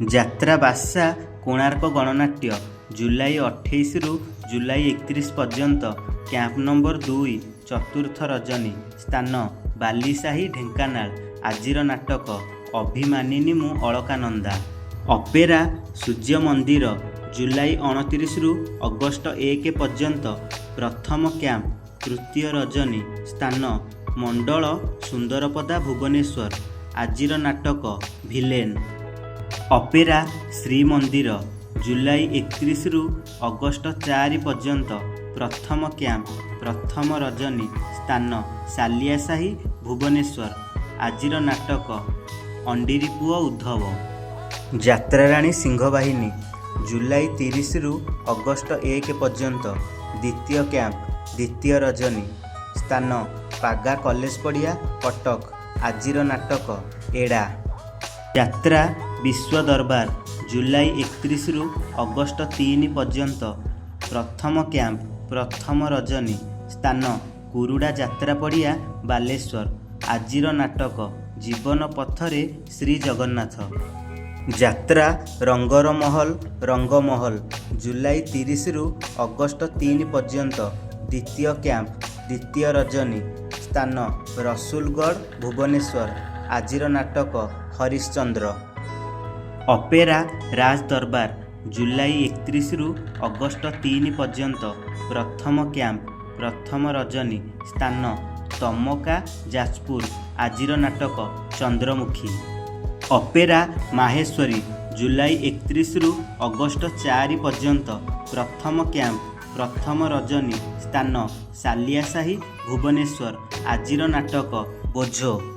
ଯାତ୍ରା ବାସା କୋଣାର୍କ ଗଣନାଟ୍ୟ ଜୁଲାଇ 28 ରୁ ଜୁଲାଇ 31 ପର୍ଯ୍ୟନ୍ତ କ୍ୟାମ୍ପ ନମ୍ବର 2 ଚତୁର୍ଥ ରଜନୀ ସ୍ଥାନ ବାଲିସାହି ଢେଙ୍କାନାଳ। ଆଜିର ନାଟକ ଅଭିମାନିନୀ ମୁଁ ଅଳକାନନ୍ଦା। ଅପେରା ସୂର୍ଯ୍ୟ ମନ୍ଦିର ଜୁଲାଇ 29 ରୁ ଅଗଷ୍ଟ 1 ପର୍ଯ୍ୟନ୍ତ ପ୍ରଥମ କ୍ୟାମ୍ପ ତୃତୀୟ ରଜନୀ ସ୍ଥାନ ମଣ୍ଡଳ ସୁନ୍ଦରପଦା ଭୁବନେଶ୍ୱର। ଆଜିର ନାଟକ ଭିଲେନ। ଅପେରା ଶ୍ରୀମନ୍ଦିର ଜୁଲାଇ 31 ରୁ ଅଗଷ୍ଟ 4 ପର୍ଯ୍ୟନ୍ତ ପ୍ରଥମ କ୍ୟାମ୍ପ ପ୍ରଥମ ରଜନୀ ସ୍ଥାନ ସାଲିଆସାହି ଭୁବନେଶ୍ୱର। ଆଜିର ନାଟକ ଅଣ୍ଡିରି ପୁଅ ଉଦ୍ଧବ। ଯାତ୍ରାରାଣୀ ସିଂହବାହିନୀ ଜୁଲାଇ 30 ରୁ ଅଗଷ୍ଟ 1 ପର୍ଯ୍ୟନ୍ତ ଦ୍ୱିତୀୟ କ୍ୟାମ୍ପ ଦ୍ୱିତୀୟ ରଜନୀ ସ୍ଥାନ ପାଗା କଲେଜ ପଡ଼ିଆ କଟକ। ଆଜିର ନାଟକ ଏଡ଼ା। ଯାତ୍ରା ବିଶ୍ୱ ଦରବାର ଜୁଲାଇ 31 ରୁ ଅଗଷ୍ଟ 3 ପର୍ଯ୍ୟନ୍ତ ପ୍ରଥମ କ୍ୟାମ୍ପ ପ୍ରଥମ ରଜନୀ ସ୍ଥାନ କୁରୁଡ଼ା ଯାତ୍ରା ପଡ଼ିଆ ବାଲେଶ୍ୱର। ଆଜିର ନାଟକ ଜୀବନ ପଥରେ ଶ୍ରୀ ଜଗନ୍ନାଥ। ଯାତ୍ରା ରଙ୍ଗର ମହଲ ରଙ୍ଗମହଲ ଜୁଲାଇ 30 ରୁ ଅଗଷ୍ଟ 3 ପର୍ଯ୍ୟନ୍ତ ଦ୍ୱିତୀୟ କ୍ୟାମ୍ପ ଦ୍ୱିତୀୟ ରଜନୀ ସ୍ଥାନ ରସୁଲଗଡ଼ ଭୁବନେଶ୍ୱର। ଆଜିର ନାଟକ ହରିଶ୍ଚନ୍ଦ୍ର। ଅପେରା ରାଜ ଦରବାର ଜୁଲାଇ 31 ରୁ ଅଗଷ୍ଟ 3 ପର୍ଯ୍ୟନ୍ତ ପ୍ରଥମ କ୍ୟାମ୍ପ ପ୍ରଥମ ରଜନୀ ସ୍ଥାନ ତମକା ଯାଜପୁର। ଆଜିର ନାଟକ ଚନ୍ଦ୍ରମୁଖୀ। ଅପେରା ମାହେଶ୍ୱରୀ ଜୁଲାଇ 31 ରୁ ଅଗଷ୍ଟ 4 ପର୍ଯ୍ୟନ୍ତ ପ୍ରଥମ କ୍ୟାମ୍ପ ପ୍ରଥମ ରଜନୀ ସ୍ଥାନ ସାଲିଆସାହି ଭୁବନେଶ୍ୱର। ଆଜିର ନାଟକ ବୋଝ।